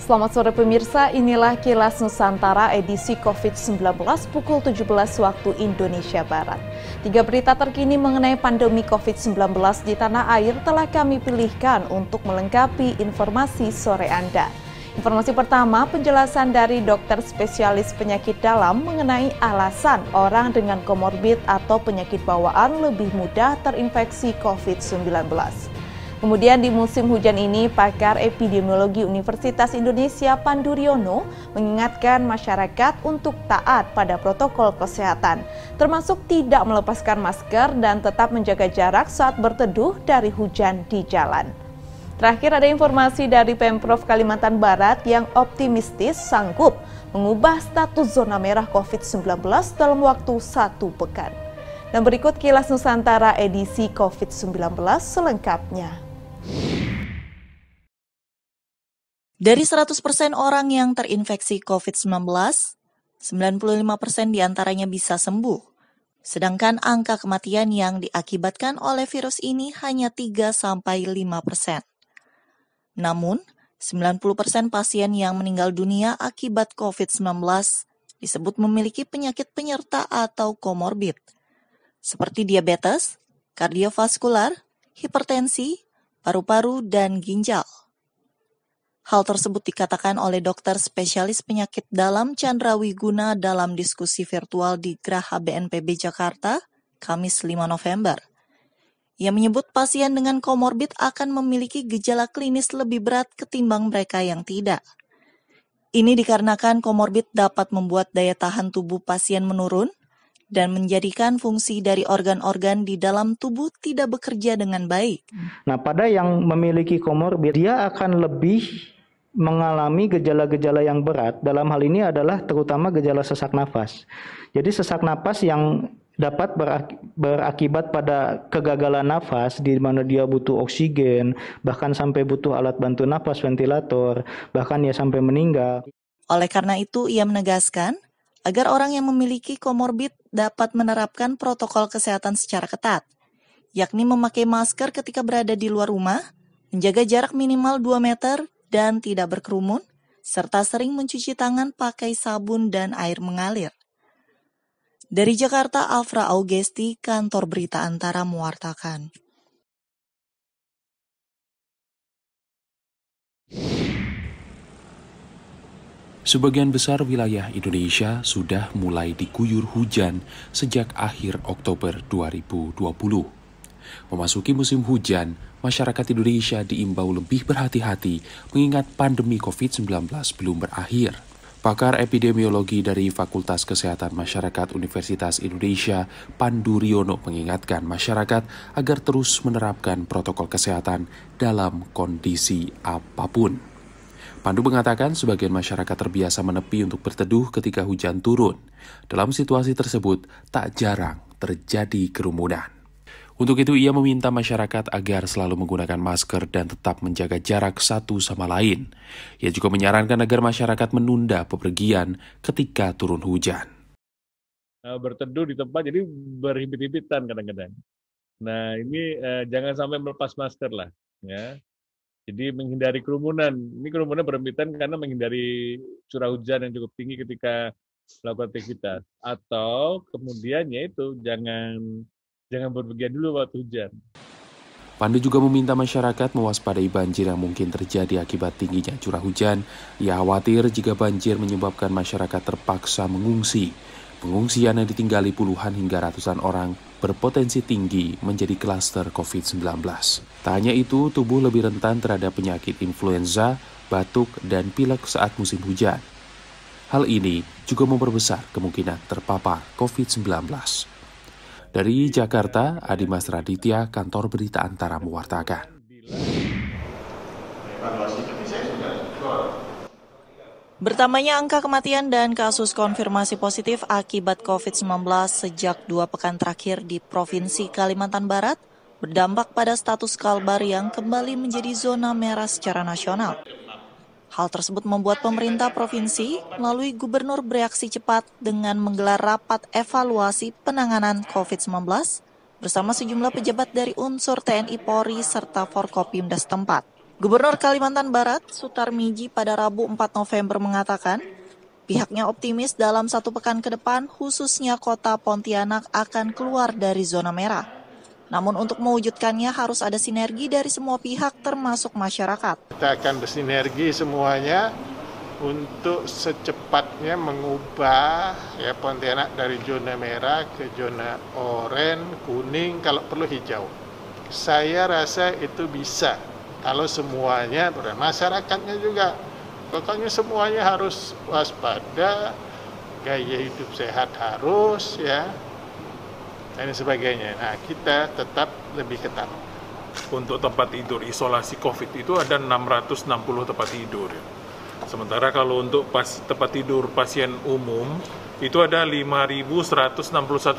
Selamat sore pemirsa, inilah Kilas Nusantara edisi COVID-19 pukul 17 waktu Indonesia Barat. 3 berita terkini mengenai pandemi COVID-19 di tanah air telah kami pilihkan untuk melengkapi informasi sore Anda. Informasi pertama, penjelasan dari dokter spesialis penyakit dalam mengenai alasan orang dengan komorbid atau penyakit bawaan lebih mudah terinfeksi COVID-19. Kemudian di musim hujan ini, pakar epidemiologi Universitas Indonesia Pandu Riono mengingatkan masyarakat untuk taat pada protokol kesehatan, termasuk tidak melepaskan masker dan tetap menjaga jarak saat berteduh dari hujan di jalan. Terakhir ada informasi dari Pemprov Kalimantan Barat yang optimistis sanggup mengubah status zona merah COVID-19 dalam waktu 1 pekan. Dan berikut Kilas Nusantara edisi COVID-19 selengkapnya. Dari 100% orang yang terinfeksi COVID-19, 95% diantaranya bisa sembuh. Sedangkan angka kematian yang diakibatkan oleh virus ini hanya 3-5%. Namun, 90% pasien yang meninggal dunia akibat COVID-19 disebut memiliki penyakit penyerta atau komorbid, seperti diabetes, kardiovaskular, hipertensi, paru-paru, dan ginjal. Hal tersebut dikatakan oleh dokter spesialis penyakit dalam Chandra Wiguna dalam diskusi virtual di Graha BNPB Jakarta, Kamis 5 November. Ia menyebut pasien dengan komorbid akan memiliki gejala klinis lebih berat ketimbang mereka yang tidak. Ini dikarenakan komorbid dapat membuat daya tahan tubuh pasien menurun, dan menjadikan fungsi dari organ-organ di dalam tubuh tidak bekerja dengan baik. Nah, pada yang memiliki komorbid, dia akan lebih mengalami gejala-gejala yang berat. Dalam hal ini adalah terutama gejala sesak nafas. Jadi sesak nafas yang dapat berakibat pada kegagalan nafas, di mana dia butuh oksigen, bahkan sampai butuh alat bantu nafas, ventilator, bahkan ya sampai meninggal. Oleh karena itu, ia menegaskan, agar orang yang memiliki komorbid dapat menerapkan protokol kesehatan secara ketat, yakni memakai masker ketika berada di luar rumah, menjaga jarak minimal 2 meter dan tidak berkerumun, serta sering mencuci tangan pakai sabun dan air mengalir. Dari Jakarta, Alfra Augesti, Kantor Berita Antara mewartakan. Sebagian besar wilayah Indonesia sudah mulai diguyur hujan sejak akhir Oktober 2020. Memasuki musim hujan, masyarakat Indonesia diimbau lebih berhati-hati mengingat pandemi COVID-19 belum berakhir. Pakar epidemiologi dari Fakultas Kesehatan Masyarakat Universitas Indonesia, Pandu Riono mengingatkan masyarakat agar terus menerapkan protokol kesehatan dalam kondisi apapun. Pandu mengatakan sebagian masyarakat terbiasa menepi untuk berteduh ketika hujan turun. Dalam situasi tersebut, tak jarang terjadi kerumunan. Untuk itu, ia meminta masyarakat agar selalu menggunakan masker dan tetap menjaga jarak satu sama lain. Ia juga menyarankan agar masyarakat menunda bepergian ketika turun hujan. Berteduh di tempat, jadi berhimpit-himpitan kadang-kadang. Nah, ini jangan sampai melepas masker lah, ya. Jadi menghindari kerumunan. Ini kerumunan berhimpitan karena menghindari curah hujan yang cukup tinggi ketika melakukan aktivitas. Atau kemudian yaitu jangan berpergian dulu waktu hujan. Pandu juga meminta masyarakat mewaspadai banjir yang mungkin terjadi akibat tingginya curah hujan. Ia khawatir jika banjir menyebabkan masyarakat terpaksa mengungsi. Pengungsian yang ditinggali puluhan hingga ratusan orang berpotensi tinggi menjadi klaster COVID-19. Tak hanya itu, tubuh lebih rentan terhadap penyakit influenza, batuk, dan pilek saat musim hujan. Hal ini juga memperbesar kemungkinan terpapar COVID-19. Dari Jakarta, Adimas Raditya, Kantor Berita Antara mewartakan. Bertambahnya angka kematian dan kasus konfirmasi positif akibat COVID-19 sejak 2 pekan terakhir di Provinsi Kalimantan Barat berdampak pada status Kalbar yang kembali menjadi zona merah secara nasional. Hal tersebut membuat pemerintah provinsi melalui gubernur bereaksi cepat dengan menggelar rapat evaluasi penanganan COVID-19 bersama sejumlah pejabat dari unsur TNI Polri serta Forkopimda setempat. Gubernur Kalimantan Barat, Sutarmiji pada Rabu 4 November mengatakan, pihaknya optimis dalam 1 pekan ke depan, khususnya kota Pontianak akan keluar dari zona merah. Namun untuk mewujudkannya harus ada sinergi dari semua pihak termasuk masyarakat. Kita akan bersinergi semuanya untuk secepatnya mengubah Pontianak dari zona merah ke zona oranye, kuning, kalau perlu hijau. Saya rasa itu bisa. Kalau semuanya, masyarakatnya juga, pokoknya semuanya harus waspada, gaya hidup sehat harus, dan sebagainya. Nah, kita tetap lebih ketat. Untuk tempat tidur isolasi COVID itu ada 660 tempat tidur. Sementara kalau untuk tempat tidur pasien umum, itu ada 5.161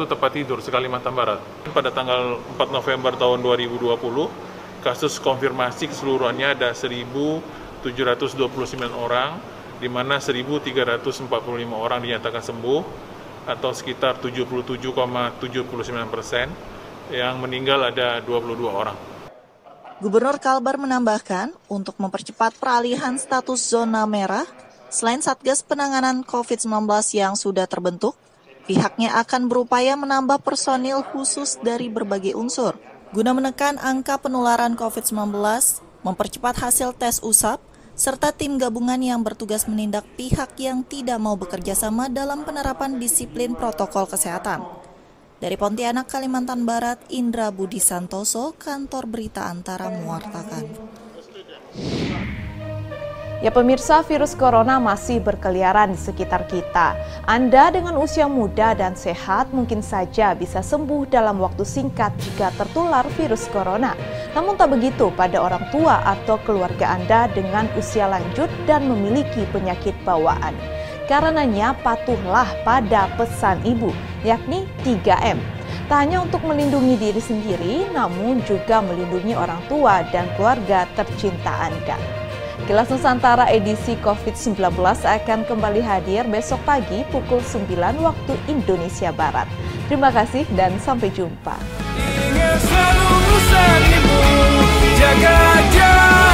tempat tidur se-Kalimantan Barat. Pada tanggal 4 November tahun 2020, kasus konfirmasi keseluruhannya ada 1.729 orang, di mana 1.345 orang dinyatakan sembuh, atau sekitar 77,79%, yang meninggal ada 22 orang. Gubernur Kalbar menambahkan, untuk mempercepat peralihan status zona merah, selain Satgas Penanganan COVID-19 yang sudah terbentuk, pihaknya akan berupaya menambah personil khusus dari berbagai unsur, guna menekan angka penularan COVID-19, mempercepat hasil tes usap, serta tim gabungan yang bertugas menindak pihak yang tidak mau bekerja sama dalam penerapan disiplin protokol kesehatan. Dari Pontianak, Kalimantan Barat, Indra Budi Santoso, Kantor Berita Antara mewartakan. Ya pemirsa, virus corona masih berkeliaran di sekitar kita. Anda dengan usia muda dan sehat mungkin saja bisa sembuh dalam waktu singkat jika tertular virus corona. Namun tak begitu pada orang tua atau keluarga Anda dengan usia lanjut dan memiliki penyakit bawaan. Karenanya patuhlah pada pesan ibu, yakni 3M. Tak hanya untuk melindungi diri sendiri, namun juga melindungi orang tua dan keluarga tercinta Anda. Kilas Nusantara edisi COVID-19 akan kembali hadir besok pagi pukul 9 waktu Indonesia Barat. Terima kasih dan sampai jumpa. Ingat selalu pesan ibu, jaga jarak.